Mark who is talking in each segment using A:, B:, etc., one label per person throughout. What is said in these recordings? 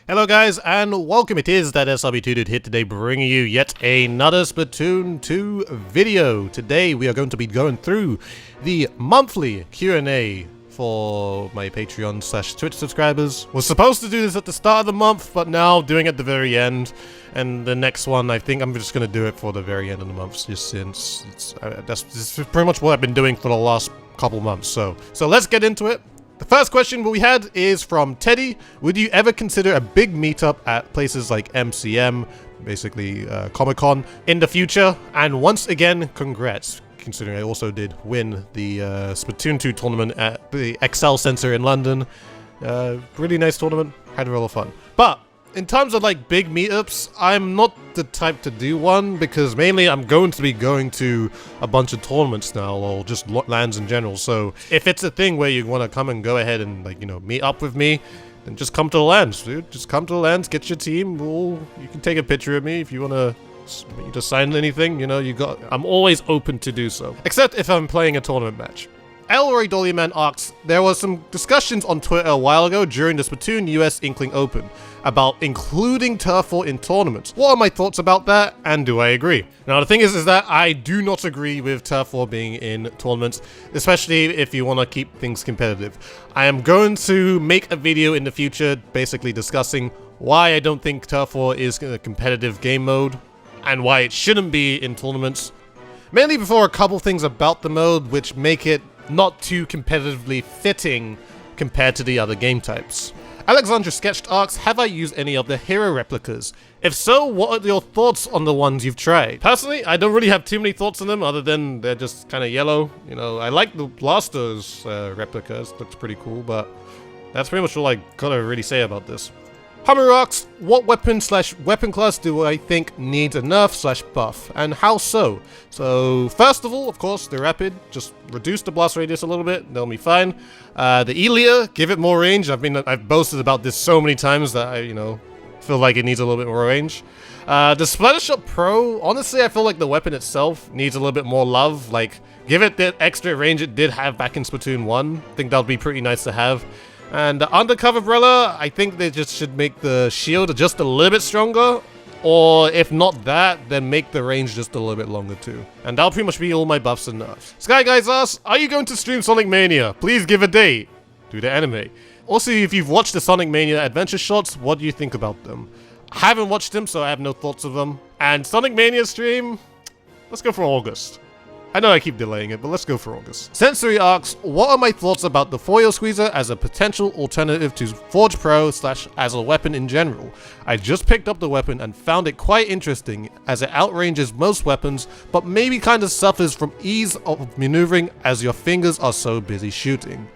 A: Hello guys and welcome, it is ThatSrb2DUDE here today bringing you yet another Splatoon 2 video. Today we are going to be going through the monthly Q&A for my Patreon / Twitch subscribers. Was supposed to do this at the start of the month, but now doing it at the very end. And the next one, I think I'm just going to do it for the very end of the month, just since this is pretty much what I've been doing for the last couple months. So let's get into it. The first question we had is from Teddy. Would you ever consider a big meetup at places like MCM, basically Comic-Con, in the future? And once again, congrats, considering I also did win the Splatoon 2 tournament at the Excel Center in London. Really nice tournament, had a lot of fun. But in terms of like big meetups, I'm not the type to do one because mainly I'm going to be going to a bunch of tournaments now, or just LANs in general. So if it's a thing where you want to come and go ahead and, like, you know, meet up with me, then just come to the LANs, dude. Just come to the LANs, get your team. You can take a picture of me if you want to sign anything. You know, I'm always open to do so, except if I'm playing a tournament match. Elroy Dollyman asks, there was some discussions on Twitter a while ago during the Splatoon US Inkling Open about including Turf War in tournaments. What are my thoughts about that, and do I agree? Now the thing is that I do not agree with Turf War being in tournaments, especially if you want to keep things competitive. I am going to make a video in the future basically discussing why I don't think Turf War is a competitive game mode and why it shouldn't be in tournaments. Mainly before a couple things about the mode which make it not too competitively fitting compared to the other game types. Alexandra Sketched asks, have I used any of the hero replicas? If so, what are your thoughts on the ones you've tried? Personally, I don't really have too many thoughts on them other than they're just kind of yellow. You know, I like the Blastoise replicas, looks pretty cool, but that's pretty much all I gotta really say about this. Hammer asks, what weapon / weapon class do I think needs a nerf / buff, and how so? So first of all, of course, the rapid, just reduce the blast radius a little bit, they'll be fine. The Elia, give it more range. I've boasted about this so many times that I, feel like it needs a little bit more range. The Splattershot Pro, honestly, I feel like the weapon itself needs a little bit more love. Like, give it the extra range it did have back in Splatoon 1. I think that would be pretty nice to have. And the Undercover Umbrella, I think they just should make the shield just a little bit stronger. Or if not that, then make the range just a little bit longer too. And that'll pretty much be all my buffs and nerfs. Sky Guys asks, are you going to stream Sonic Mania? Please give a date. Do the anime. Also, if you've watched the Sonic Mania adventure shots, what do you think about them? I haven't watched them, so I have no thoughts of them. And Sonic Mania stream, let's go for August. I know I keep delaying it, but let's go for August. Sensory asks, what are my thoughts about the Foil Squeezer as a potential alternative to Forge Pro / as a weapon in general? I just picked up the weapon and found it quite interesting as it outranges most weapons, but maybe kind of suffers from ease of maneuvering as your fingers are so busy shooting.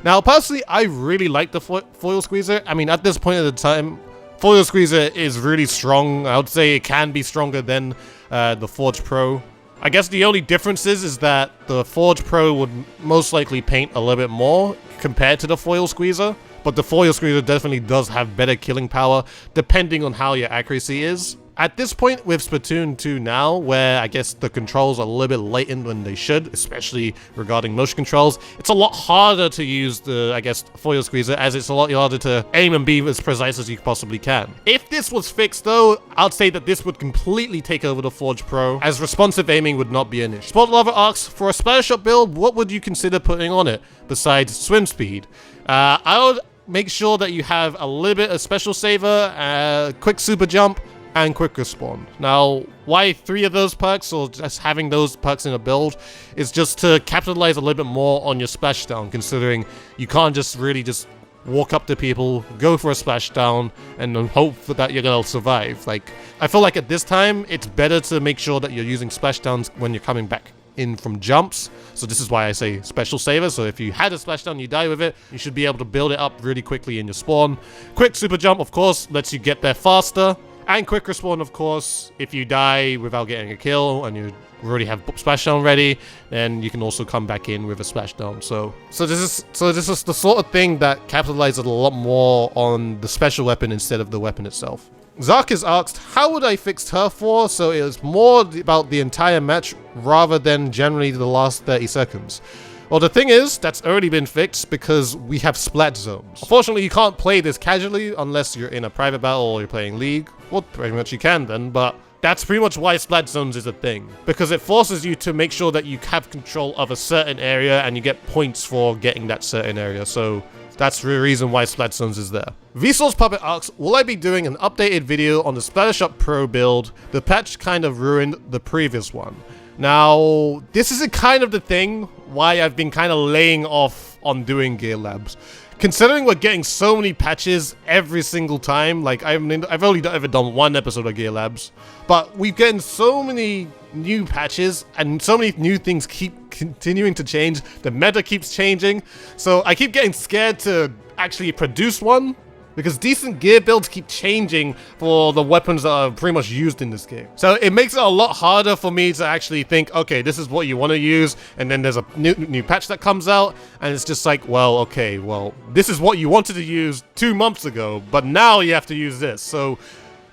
A: Now, personally, I really like the Foil Squeezer. I mean, at this point in the time, Foil Squeezer is really strong. I would say it can be stronger than the Forge Pro. I guess the only difference is that the Forge Pro would most likely paint a little bit more compared to the Foil Squeezer, but the Foil Squeezer definitely does have better killing power depending on how your accuracy is. At this point with Splatoon 2 now, where I guess the controls are a little bit latent when they should, especially regarding motion controls, it's a lot harder to use the, I guess, Foil Squeezer, as it's a lot harder to aim and be as precise as you possibly can. If this was fixed though, I'd say that this would completely take over the Forge Pro, as responsive aiming would not be an issue. Spot Lover asks, for a Splattershot build, what would you consider putting on it, besides swim speed? I would make sure that you have a little bit of special saver, quick super jump, and quick respawn. Now, why 3 of those perks, or just having those perks in a build, is just to capitalize a little bit more on your splashdown, considering you can't just really just walk up to people, go for a splashdown, and then hope that you're gonna survive. Like, I feel like at this time, it's better to make sure that you're using splashdowns when you're coming back in from jumps. So this is why I say special saver. So if you had a splashdown, you die with it, you should be able to build it up really quickly in your spawn. Quick super jump, of course, lets you get there faster. And quick respawn, of course, if you die without getting a kill and you already have splashdown ready, then you can also come back in with a splashdown. So this is the sort of thing that capitalizes a lot more on the special weapon instead of the weapon itself. Zark has asked, how would I fix Turf War so it is more about the entire match rather than generally the last 30 seconds? Well, the thing is, that's already been fixed because we have splat zones. Unfortunately, you can't play this casually unless you're in a private battle or you're playing League. Well, pretty much you can then, but that's pretty much why splat zones is a thing. Because it forces you to make sure that you have control of a certain area and you get points for getting that certain area. So that's the reason why splat zones is there. Vsauce Puppet asks, will I be doing an updated video on the Splatoon Pro build? The patch kind of ruined the previous one. Now, this is a kind of the thing why I've been kind of laying off on doing Gear Labs. Considering we're getting so many patches every single time, like I've only ever done one episode of Gear Labs, but we've getting so many new patches and so many new things keep continuing to change. The meta keeps changing, so I keep getting scared to actually produce one because decent gear builds keep changing for the weapons that are pretty much used in this game. So it makes it a lot harder for me to actually think, okay, this is what you want to use, and then there's a new patch that comes out, and it's just like, well, okay, well, this is what you wanted to use 2 months ago, but now you have to use this. So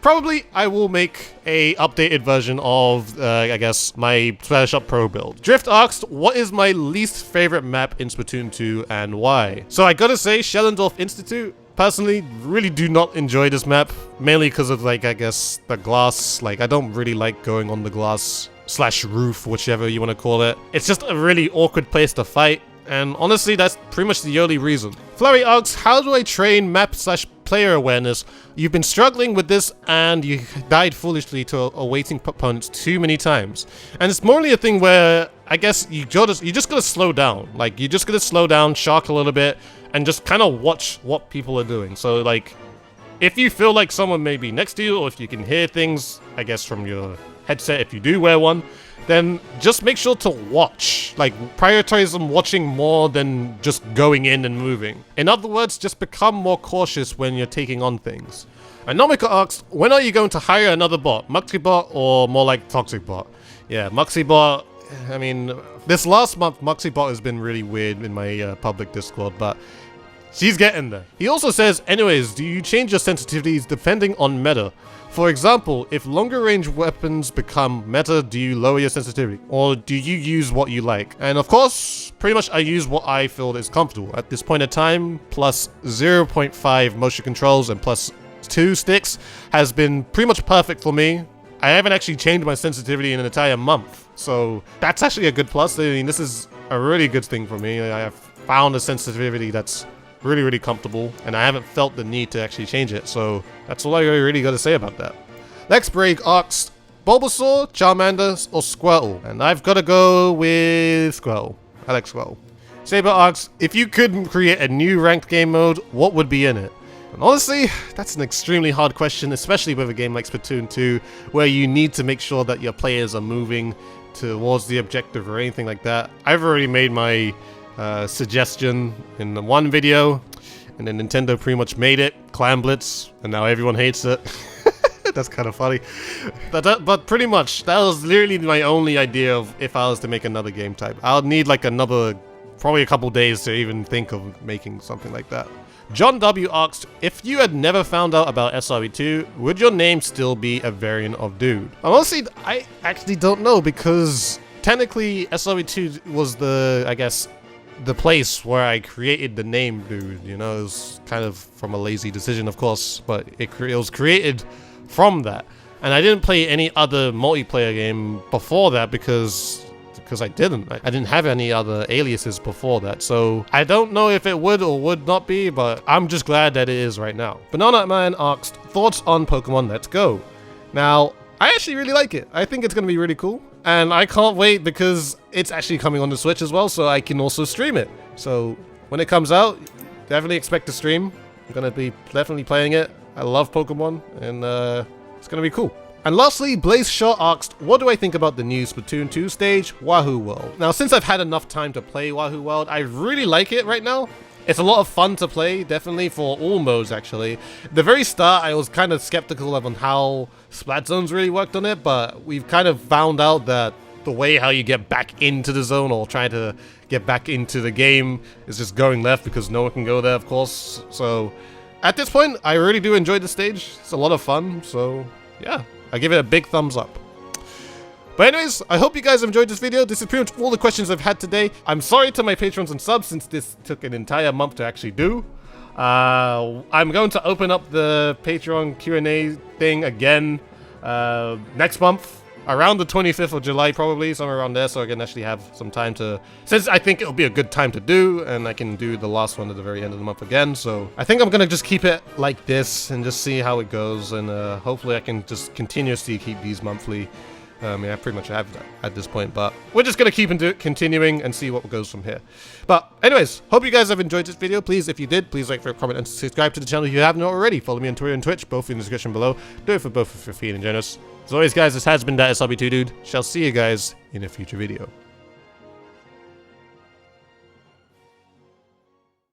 A: probably I will make a updated version of, I guess, my Splatoon Pro build. Drift asked, what is my least favorite map in Splatoon 2 and why? So I gotta say, Schellendorf Institute, personally, really do not enjoy this map, mainly because of, like, I guess, the glass. Like, I don't really like going on the glass / roof, whichever you want to call it. It's just a really awkward place to fight, and honestly, that's pretty much the only reason. Flurry asks, how do I train map / player awareness? You've been struggling with this, and you died foolishly to awaiting opponents too many times. And it's morely a thing where, I guess, you just gotta slow down. Like, you just gotta slow down, shark a little bit, and just kind of watch what people are doing. So, like, if you feel like someone may be next to you, or if you can hear things, I guess, from your headset, if you do wear one, then just make sure to watch. Like, prioritize them watching more than just going in and moving. In other words, just become more cautious when you're taking on things. Anomika asks, when are you going to hire another bot? Muxibot or more like Toxicbot? Yeah, Muxibot, I mean, this last month, Muxibot has been really weird in my public Discord, but she's getting there. He also says, anyways, do you change your sensitivities depending on meta? For example, if longer range weapons become meta, do you lower your sensitivity? Or do you use what you like? And of course, pretty much I use what I feel is comfortable. At this point in time, plus 0.5 motion controls and plus 2 sticks has been pretty much perfect for me. I haven't actually changed my sensitivity in an entire month. So that's actually a good plus. I mean, this is a really good thing for me. I have found a sensitivity that's really, really comfortable, and I haven't felt the need to actually change it, so that's all I really got to say about that. Lex Break asks, Bulbasaur, Charmander, or Squirtle? And I've got to go with Squirtle. I like Squirtle. Saber asks, if you could create a new ranked game mode, what would be in it? And honestly, that's an extremely hard question, especially with a game like Splatoon 2, where you need to make sure that your players are moving towards the objective or anything like that. I've already made my suggestion in the one video, and then Nintendo pretty much made it, Clan Blitz, and now everyone hates it. That's kind of funny. But pretty much, that was literally my only idea of if I was to make another game type. I'll need like probably a couple days to even think of making something like that. John W. asked, if you had never found out about SRB2, would your name still be a variant of Dude? Honestly, I actually don't know, because technically SRB2 was I guess, the place where I created the name Dude. You know, it was kind of from a lazy decision, of course, but it was created from that. And I didn't play any other multiplayer game before that because I didn't have any other aliases before that. So I don't know if it would or would not be, but I'm just glad that it is right now. Banana Man asked, thoughts on Pokemon Let's Go? Now, I actually really like it. I think it's going to be really cool. And I can't wait because it's actually coming on the Switch as well, so I can also stream it. So when it comes out, definitely expect to stream. I'm going to be definitely playing it. I love Pokemon, and it's going to be cool. And lastly, Blaze Shaw asked, what do I think about the new Splatoon 2 stage, Wahoo World? Now, since I've had enough time to play Wahoo World, I really like it right now. It's a lot of fun to play, definitely, for all modes, actually. The very start, I was kind of skeptical on how Splat Zones really worked on it, but we've kind of found out that the way how you get back into the zone or trying to get back into the game is just going left because no one can go there, of course. So, at this point, I really do enjoy the stage. It's a lot of fun, so yeah. I give it a big thumbs up. But anyways, I hope you guys enjoyed this video. This is pretty much all the questions I've had today. I'm sorry to my patrons and subs since this took an entire month to actually do. I'm going to open up the Patreon Q&A thing again next month. Around the 25th of July, probably, somewhere around there, so I can actually have some time to... Since I think it'll be a good time to do, and I can do the last one at the very end of the month again, so... I think I'm gonna just keep it like this, and just see how it goes, and hopefully I can just continuously keep these monthly. I mean, I pretty much have that at this point, but we're just gonna keep continuing and see what goes from here. But anyways, hope you guys have enjoyed this video. Please, if you did, please like, favorite, comment, and subscribe to the channel if you haven't already. Follow me on Twitter and Twitch, both in the description below. Do it for both if you're feeling generous. As always, guys, this has been ThatSrb2DUDE. Shall see you guys in a future video.